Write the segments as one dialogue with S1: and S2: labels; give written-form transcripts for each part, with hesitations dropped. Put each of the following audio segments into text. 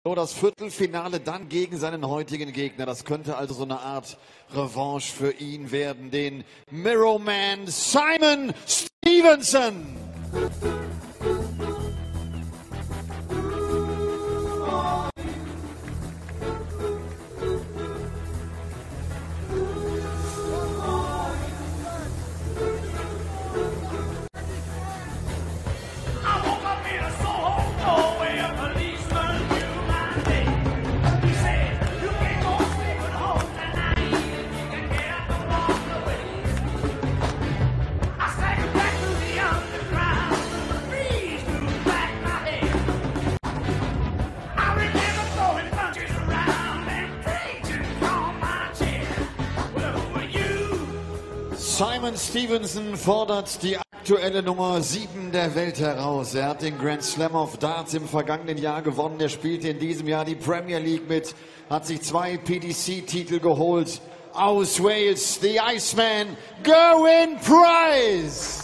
S1: So, das Viertelfinale dann gegen seinen heutigen Gegner. Das könnte also so eine Art Revanche für ihn werden. Den Mirrorman Simon Stevenson. Simon Stevenson fordert die aktuelle Nummer 7 der Welt heraus. Er hat den Grand Slam of Darts im vergangenen Jahr gewonnen. Er spielte in diesem Jahr die Premier League mit, hat sich 2 PDC-Titel geholt. Aus Wales, the Iceman, Gerwyn Price!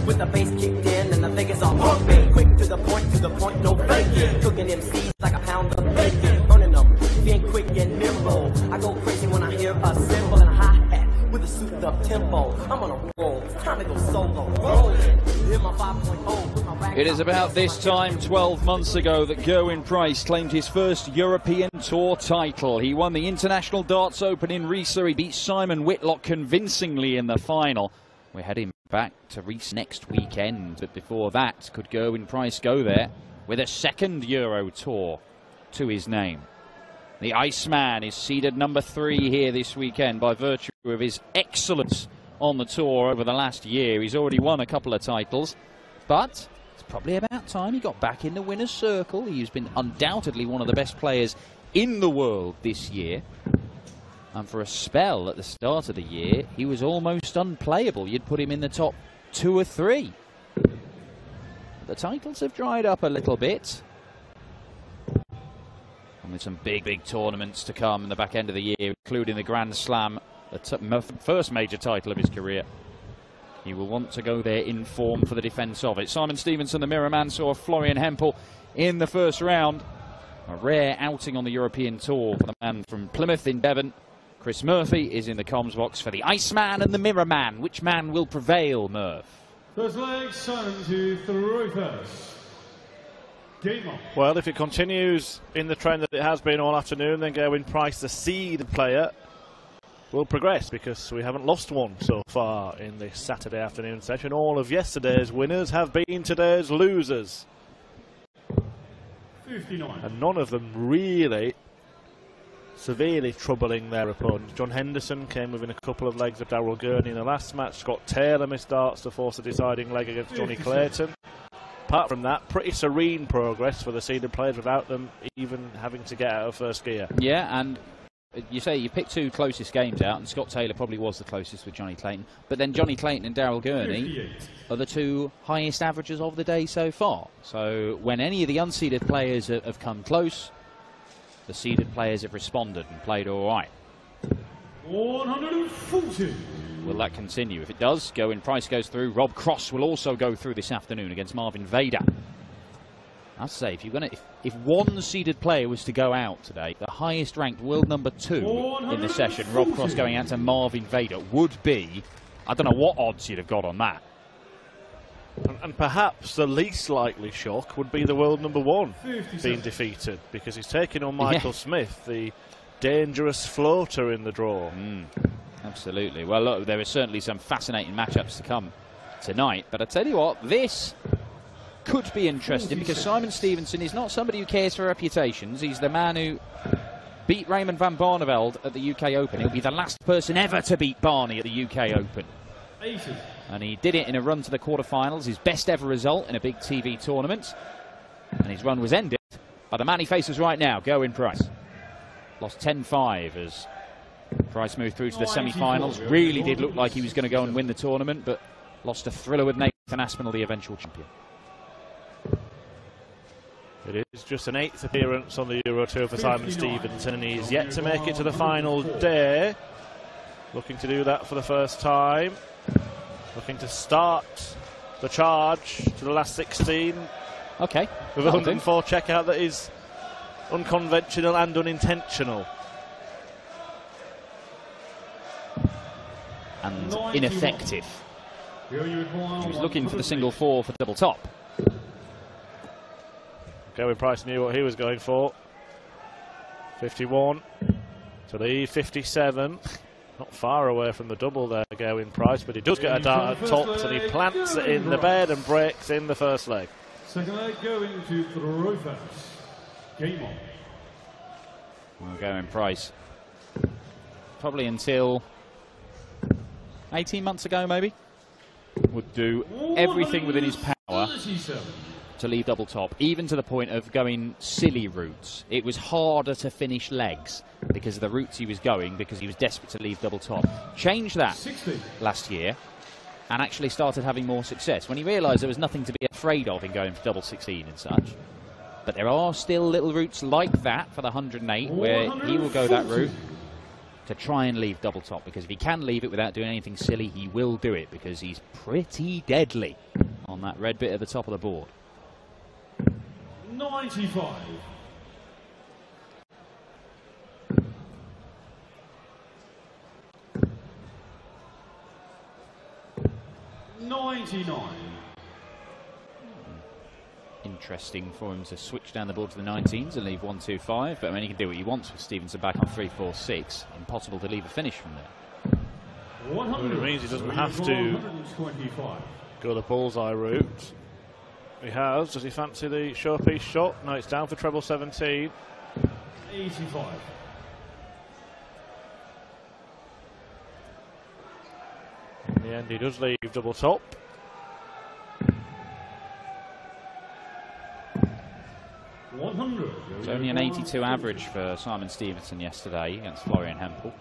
S2: With the bass kicked in and the figures all pumping. Quick to the point, no faking. Cooking MCs like a pound of bacon. Burning them, being quick and nimble. I go crazy when I hear a cymbal and a hi-hat with a souped up tempo. I'm on a roll, it's time to go solo. Rolling, hit my 5.0 with my back.
S3: It is about this time 12 months ago that Gerwyn Price claimed his first European Tour title. He won the International Darts Open in Riesa. He beat Simon Whitlock convincingly in the final. We're heading back to Riesa next weekend, but before that, could Gerwyn Price go there with a second Euro Tour to his name? The Iceman is seeded number 3 here this weekend by virtue of his excellence on the tour over the last year. He's already won a couple of titles, but it's probably about time he got back in the winner's circle. He's been undoubtedly one of the best players in the world this year. And for a spell at the start of the year, he was almost unplayable. You'd put him in the top 2 or 3. The titles have dried up a little bit. And with some big tournaments to come in the back end of the year, including the Grand Slam, the first major title of his career. He will want to go there in form for the defence of it. Simon Stevenson, the Mirror Man, saw Florian Hempel in the first round. A rare outing on the European Tour for the man from Plymouth in Devon. Chris Murphy is in the comms box for the Iceman and the Mirror Man. Which man will prevail, Murph?
S4: First leg, Simon to throw first. Game on.
S5: Well, if it continues in the trend that it has been all afternoon, then Gerwyn Price, the seed player, will progress, because we haven't lost one so far in this Saturday afternoon session. All of yesterday's winners have been today's losers.
S4: 59.
S5: And none of them really severely troubling their opponents. John Henderson came within a couple of legs of Darrell Gurney in the last match. Scott Taylor missed darts to force a deciding leg against Johnny Clayton. Apart from that, pretty serene progress for the seeded players without them even having to get out of first gear.
S3: Yeah, and you say you picked 2 closest games out, and Scott Taylor probably was the closest with Johnny Clayton. But then Johnny Clayton and Darrell Gurney
S4: 58.
S3: are the 2 highest averages of the day so far. So when any of the unseeded players have come close, the seeded players have responded and played all right.
S4: 140.
S3: Will that continue? If it does, Gerwyn Price goes through. Rob Cross will also go through this afternoon against Marvin Vader. I'd say if one seeded player was to go out today, the highest ranked world number 2 in the session, Rob Cross going out to Marvin Vader, would be, I don't know what odds you'd have got on that.
S5: And perhaps the least likely shock would be the world number 1 being defeated, because he's taking on Michael Smith, the dangerous floater in the draw.
S3: Absolutely. Well, look, there are certainly some fascinating matchups to come tonight, but I tell you what, this could be interesting, because Simon Stevenson is not somebody who cares for reputations. He's the man who beat Raymond van Barneveld at the UK Open. He'll be the last person ever to beat Barney at the UK Open.
S4: 80.
S3: And he did it in a run to the quarterfinals, his best ever result in a big TV tournament. And his run was ended by the man he faces right now, Gerwyn Price. Lost 10-5 as Price moved through to the semi-finals. Really did look like he was going to go and win the tournament, but lost a thriller with Nathan Aspinall, the eventual champion.
S5: It is just an 8th appearance on the Euro Tour for Simon Stevenson, and he's yet to make it to the final day. Looking to do that for the first time. Looking to start the charge to the last 16.
S3: Okay.
S5: With a 104 checkout that is unconventional and unintentional.
S3: And ineffective. He was looking for the single 4 for double top.
S5: Gavin Price knew what he was going for. 51 to leave 57. Not far away from the double there, Gavin Price, but he does get a dart at tops and he plants it in the bed and breaks in the first leg.
S4: Second leg going to Throfas. Game on.
S3: Well, Gavin Price. Probably until 18 months ago, maybe, would do everything within his power to leave double top, even to the point of going silly routes. It was harder to finish legs because of the routes he was going, because he was desperate to leave double top. Changed that last year and actually started having more success when he realised there was nothing to be afraid of in going for double 16 and such. But there are still little routes like that for the 108 where he will go that route to try and leave double top, because if he can leave it without doing anything silly, he will do it, because he's pretty deadly on that red bit at the top of the board.
S4: 95.
S3: Interesting for him to switch down the board to the 19s and leave 1-2-5, but I mean, he can do what he wants with Stevenson back on 3-4-6. Impossible to leave a finish from there.
S5: It means he doesn't have to go the bullseye route. He has. Does he fancy the showpiece shot? No, it's down for treble 17.
S4: 85.
S5: In the end, he does leave double top.
S3: It's only an 82 average for Simon Stevenson yesterday against Florian Hempel.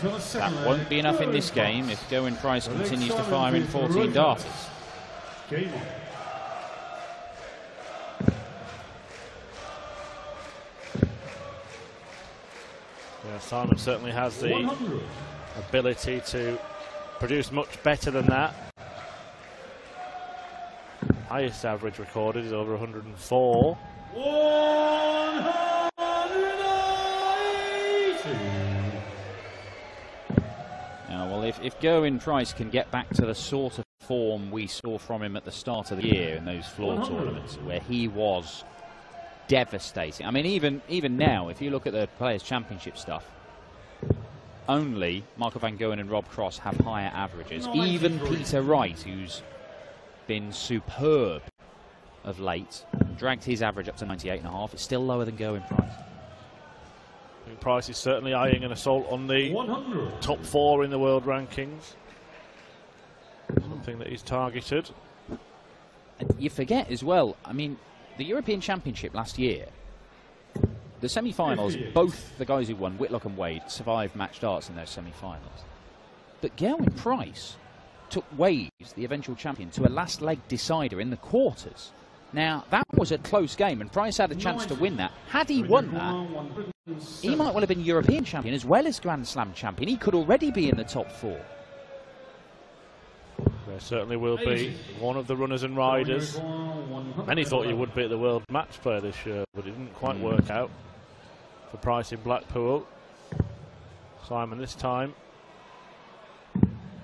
S3: That won't be enough in this game if Gavin Price continues to fire in 14 darters.
S5: Yeah, Simon certainly has the ability to produce much better than that. Highest average recorded is over 104.
S4: 180.
S3: Now, well, if Gavin Price can get back to the sort of form we saw from him at the start of the year in those floor tournaments, where he was devastating. I mean, even now, if you look at the Players' Championship stuff, only Michael van Gerwen and Rob Cross have higher averages. Even Peter Wright, who's been superb of late, dragged his average up to 98.5. It's still lower than Gavin Price.
S5: I think Price is certainly eyeing an assault on the top 4 in the world rankings. Something that he's targeted.
S3: And you forget as well, I mean, the European Championship last year, the semi-finals, both the guys who won, Whitlock and Wade, survived match darts in those semi-finals. But Gavin Price took Wade, the eventual champion, to a last leg decider in the quarters. Now, that was a close game, and Price had a chance to win that. Had he won that, he might well have been European champion as well as Grand Slam champion. He could already be in the top 4.
S5: There certainly will be one of the runners and riders. Many thought he would be at the World Matchplay this year, but it didn't quite work out for Price in Blackpool. Simon this time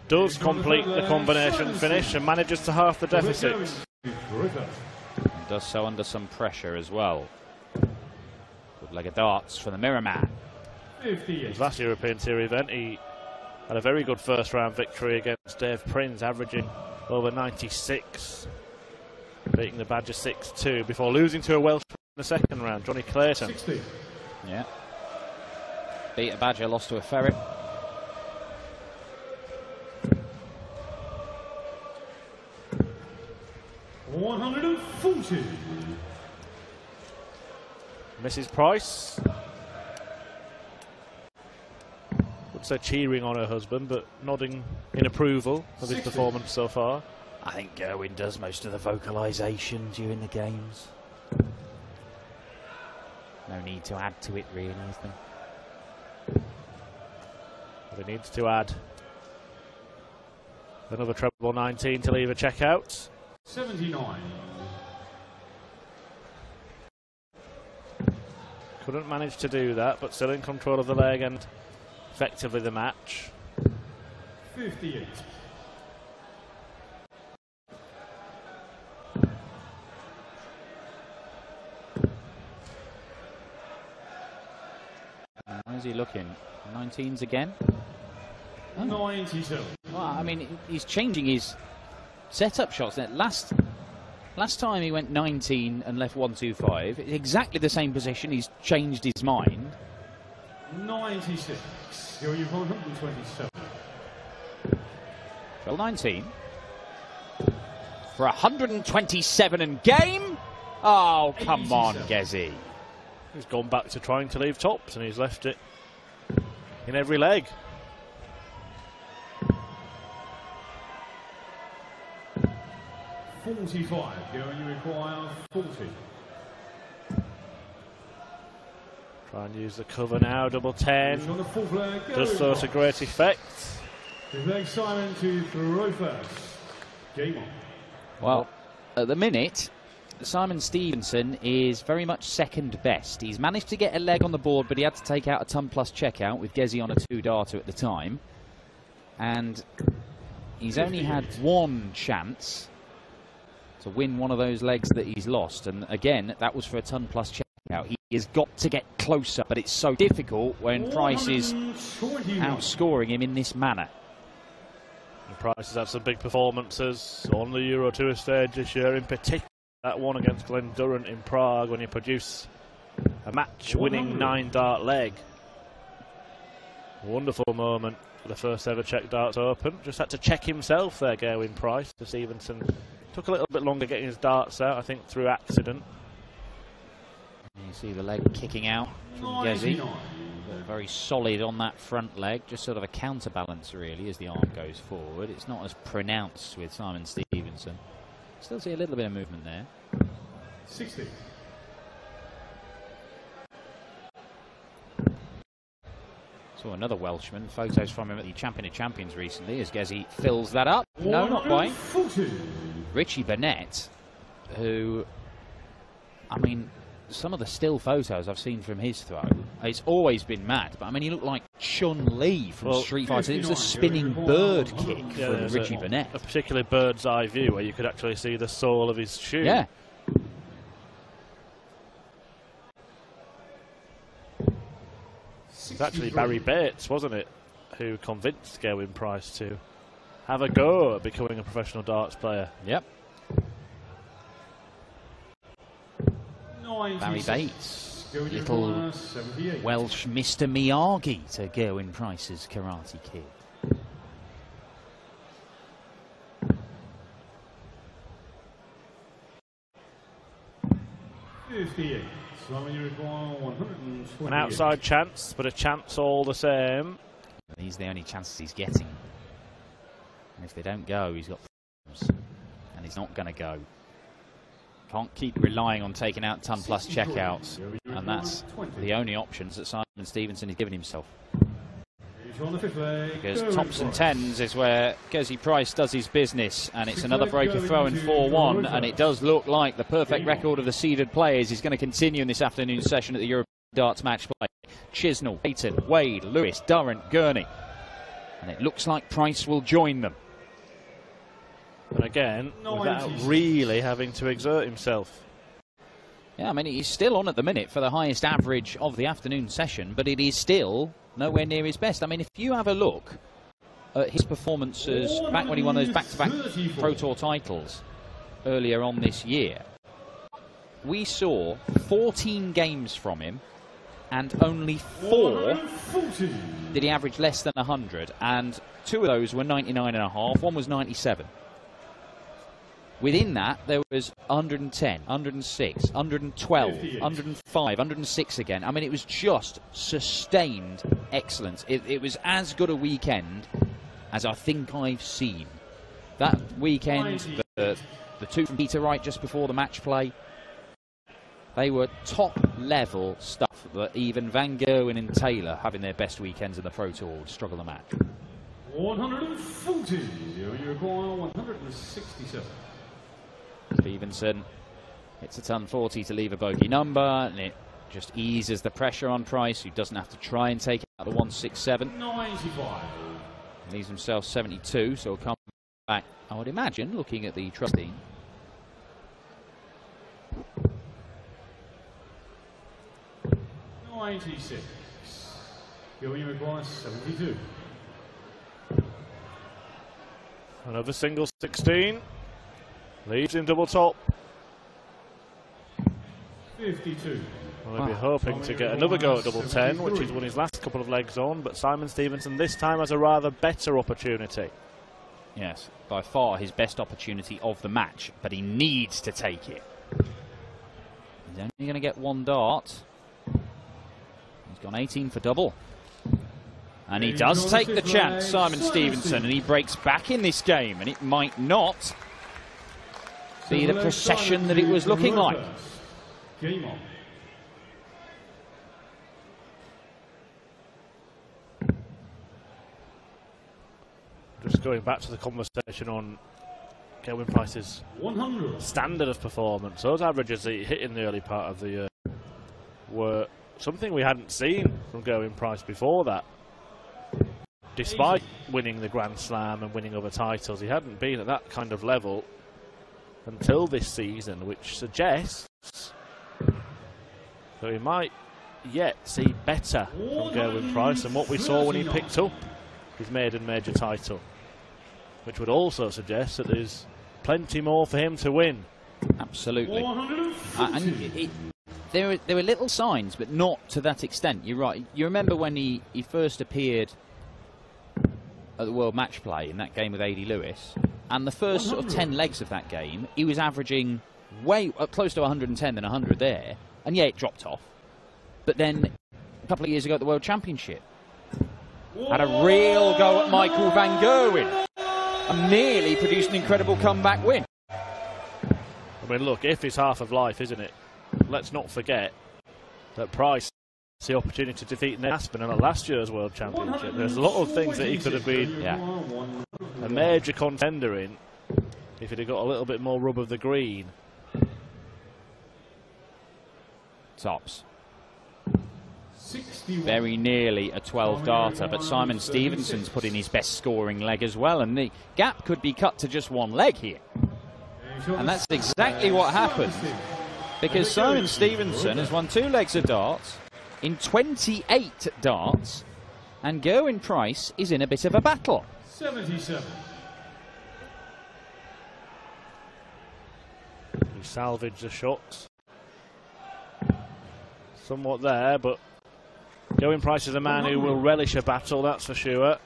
S5: does complete the combination finish and manages to half the deficit.
S3: And does so under some pressure as well. Good leg of darts for the Mirror Man.
S5: His last European Tour event, he had a very good first round victory against Dave Prince, averaging over 96, beating the Badger 6-2 before losing to a Welshman in the second round, Johnny Clayton.
S4: 60.
S3: Yeah. Beat a Badger, lost to a Ferret.
S4: $140.
S5: Mrs. Price would say cheering on her husband, but nodding in approval of his performance so far.
S3: I think Gerwin does most of the vocalisation during the games. No need to add to it, really, is there?
S5: But he needs to add another treble 19 to leave a checkout.
S4: 79.
S5: Couldn't manage to do that, but still in control of the leg and effectively the match.
S4: 58.
S3: How's he looking? 19s again?
S4: Oh. 92.
S3: Well, I mean, he's changing his setup shots. Last time he went 19 and left 125. Exactly the same position. He's changed his mind.
S4: 96. You're 127.
S3: Well, 19 for 127 and game. Oh, come on, Gezi.
S5: He's gone back to trying to leave tops and he's left it in every leg.
S4: $45. You require 40.
S5: Try and use the cover now, double 10.
S4: On the fourth leg,
S5: Does so to great effect.
S4: His leg Simon to throw first. Game on.
S3: Well, at the minute, Simon Stevenson is very much second best. He's managed to get a leg on the board, but he had to take out a ton plus checkout with Gezi on a 2-darter at the time. And he's only had one chance to win one of those legs that he's lost. And again, that was for a ton plus checkout. He has got to get closer, but it's so difficult when Price is outscoring him in this manner.
S5: And Price has had some big performances on the Euro Tour stage this year, in particular that one against Glenn Durrant in Prague when he produced a match-winning 9-dart leg. Wonderful moment for the first ever Czech Darts Open. Just had to check himself there, Gerwin Price. To Stevenson took a little bit longer getting his darts out, I think through accident.
S3: You see the leg kicking out from Gezi. Very solid on that front leg, just sort of a counterbalance really as the arm goes forward. It's not as pronounced with Simon Stevenson. Still see a little bit of movement there.
S4: 60.
S3: Saw another Welshman, photos from him at the Champion of Champions recently as Gezi fills that up. No, not quite. Richie Burnett, who, I mean, some of the still photos I've seen from his throw, it's always been mad, but I mean, he looked like Chun-Li from Street Fighter. It was a spinning bird kick from Richie Burnett.
S5: A particularly bird's eye view where you could actually see the sole of his shoe.
S3: Yeah.
S5: It was actually Barry Bates, wasn't it, who convinced Gerwin Price to have a go at becoming a professional darts player.
S3: Yep. Barry Bates, little Welsh Mr. Miyagi to Gerwin Price's Karate Kid.
S5: An outside chance, but a chance all the same.
S3: These are the only chances he's getting. And if they don't go, he's got problems. And he's not going to go. Can't keep relying on taking out ton plus checkouts, and that's the only options that Simon Stevenson has given himself. Because Thompson 10s is where Gezi Price does his business, and it's another breaker throw in 4-1, and it does look like the perfect record of the seeded players is going to continue in this afternoon session at the European Darts Match Play. Chisnell, Payton, Wade, Lewis, Durrant, Gurney, and it looks like Price will join them.
S5: But again, without really having to exert himself.
S3: Yeah, I mean, he's still on at the minute for the highest average of the afternoon session, but it is still nowhere near his best. I mean, if you have a look at his performances back when he won those back-to-back Pro Tour titles earlier on this year, we saw 14 games from him, and only 4 did he average less than 100, and 2 of those were 99.5, one was 97. Within that, there was 110, 106, 112, 105, 106 again. I mean, it was just sustained excellence. It was as good a weekend as I think I've seen that weekend, the two from Peter Wright just before the match play, they were top-level stuff that even Van Gerwen and Taylor, having their best weekends in the Pro Tour, would struggle to match.
S4: 140, you require 167.
S3: Stevenson hits a ton 40 to leave a bogey number, and it just eases the pressure on Price, who doesn't have to try and take it out of 167.
S4: 95.
S3: Leaves himself 72, so he'll come back, I would imagine, looking at the trustee.
S4: $96. Going requires 72.
S5: Another single 16. Leaves in double top.
S4: 52.
S5: Well, he'll be hoping to get another go at double 10, which he's won his last couple of legs on, but Simon Stevenson this time has a rather better opportunity.
S3: Yes, by far his best opportunity of the match, but he needs to take it. He's only going to get one dart. He's gone 18 for double. And he does take the chance, Simon Stevenson, and he breaks back in this game, and it might not be the procession that it was looking like.
S4: Game on.
S5: Just going back to the conversation on Gerwyn Price's
S4: 100
S5: standard of performance, those averages that he hit in the early part of the year were something we hadn't seen from Gerwyn Price before that. Despite winning the Grand Slam and winning other titles, he hadn't been at that kind of level until this season, which suggests that we might yet see better from Gerwyn Price than what we saw when he picked up his maiden major title, which would also suggest that there's plenty more for him to win.
S3: Absolutely. There were little signs, but not to that extent. You're right. You remember when he first appeared at the World Match Play in that game with A.D. Lewis, and the first sort of 10 legs of that game, he was averaging way close to 110 and 100 there, and yeah, it dropped off. But then a couple of years ago at the World Championship, had a real go at Michael Van Gerwen and nearly produced an incredible comeback win.
S5: I mean, look, if it's half of life, isn't it? Let's not forget that Price has the opportunity to defeat Nate Aspinall at last year's World Championship. There's a lot of things that he could have been a major contender in if he'd have got a little bit more rub of the green.
S3: Tops. Very nearly a 12-darter, but Simon Stevenson's put in his best scoring leg as well, and the gap could be cut to just one leg here. And that's exactly what happened, because Simon Stevenson has won 2 legs of darts in 28 darts, and Gerwyn Price is in a bit of a battle.
S4: 77.
S5: He salvaged the shots somewhat there, but Gerwyn Price is a man who will relish a battle, that's for sure.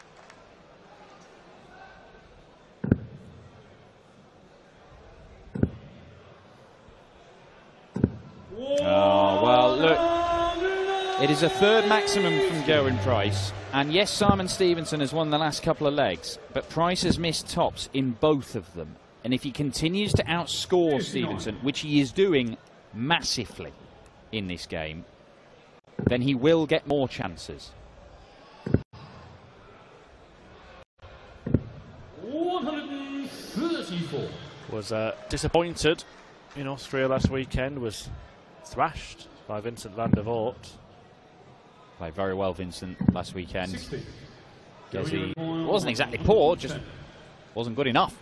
S3: Oh, well, look, it is a third maximum from Gerwyn Price, and yes, Simon Stevenson has won the last couple of legs, but Price has missed tops in both of them, and if he continues to outscore Stevenson, which he is doing massively in this game, then he will get more chances.
S4: 134.
S5: Was disappointed in Austria last weekend, was thrashed by Vincent van der Voort.
S3: Played very well, Vincent, last weekend. He wasn't exactly poor, just wasn't good enough.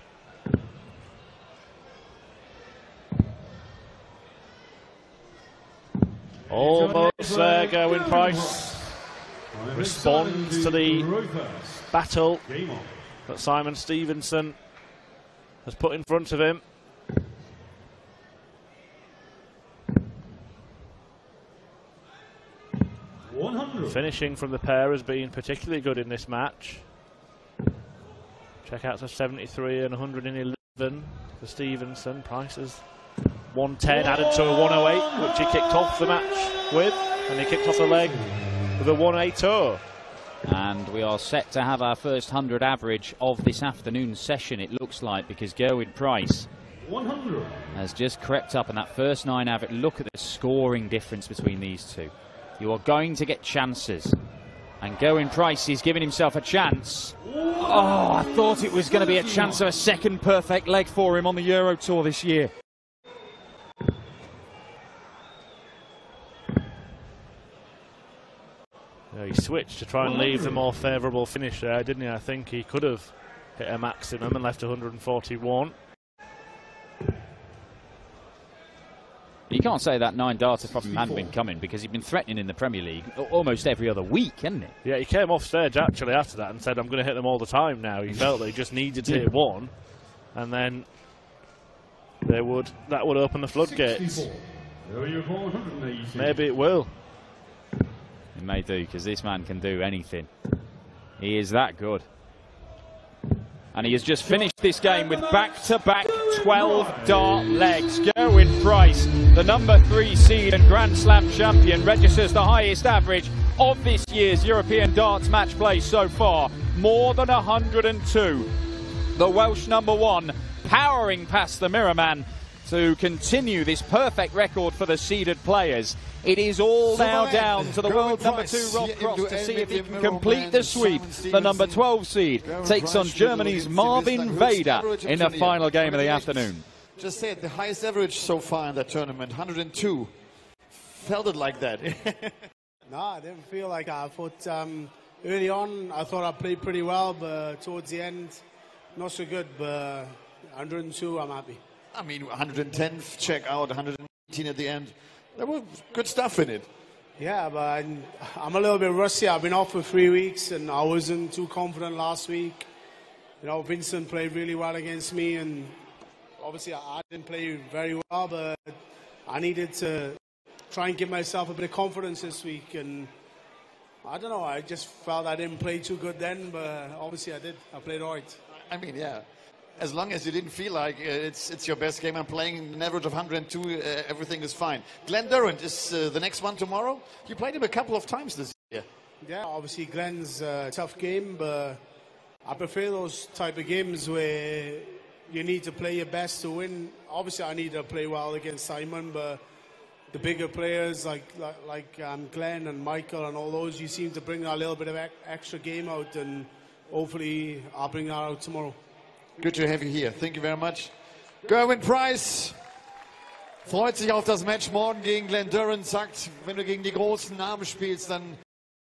S5: Almost there, Gerwyn Price responds to the battle that Simon Stevenson has put in front of him. Finishing from the pair has been particularly good in this match. Checkouts of 73 and 111 for Stevenson. Price has 110 added to a 108, which he kicked off the match with, and he kicked off the leg with a 180.
S3: And we are set to have our first 100 average of this afternoon's session, it looks like, because Gerwyn Price
S4: 100
S3: has just crept up in that first 9 average. Look at the scoring difference between these two. You are going to get chances. And Gerwyn Price is giving himself a chance. Oh, I thought it was going to be a chance of a second perfect leg for him on the Euro Tour this year.
S5: Yeah, he switched to try and leave the more favourable finish there, didn't he? I think he could have hit a maximum and left 141.
S3: You can't say that 9 darter from him hadn't been coming, because he'd been threatening in the Premier League almost every other week, hadn't he?
S5: Yeah, he came off stage actually after that and said, I'm going to hit them all the time now. He felt that he just needed to hit one, and then that would open the floodgates. Maybe it will.
S3: It may do, because this man can do anything. He is that good. And he has just finished this game with back-to-back 12 dart legs. Gerwyn Price, the number 3 seed and Grand Slam champion, registers the highest average of this year's European darts match play so far. More than 102. The Welsh number 1 powering past the Mirror Man to continue this perfect record for the seeded players. It is all now down to the world number 2 Rob Cross to see if he can complete the sweep. The number 12 seed takes on Germany's Marvin Vader in the final game of the afternoon.
S1: Just say it, the highest average so far in that tournament, 102. Felt it like that?
S6: No, I didn't feel like that. I thought early on I thought I played pretty well, but towards the end, not so good. But 102, I'm happy.
S1: I mean, 110 check out, 118 at the end. There was good stuff in it.
S6: Yeah, but I'm a little bit rusty. I've been off for 3 weeks, and I wasn't too confident last week. You know, Vincent played really well against me, and obviously I didn't play very well, but I needed to try and give myself a bit of confidence this week. And I don't know, I just felt I didn't play too good then, but obviously I did. I played all right.
S1: I mean, yeah. As long as you didn't feel like it's your best game, I'm playing an average of 102, everything is fine. Glenn Durrant is the next one tomorrow. You played him a couple of times this year.
S6: Yeah, obviously Glenn's a tough game, but I prefer those type of games where you need to play your best to win. Obviously I need to play well against Simon, but the bigger players like Glenn and Michael and all those, you seem to bring a little bit of extra game out, and hopefully I'll bring that out tomorrow.
S1: Good to have you here. Thank you very much. Gerwyn Price freut sich auf das Match morgen gegen Glenn Durrant, sagt, wenn du gegen die großen Namen spielst, dann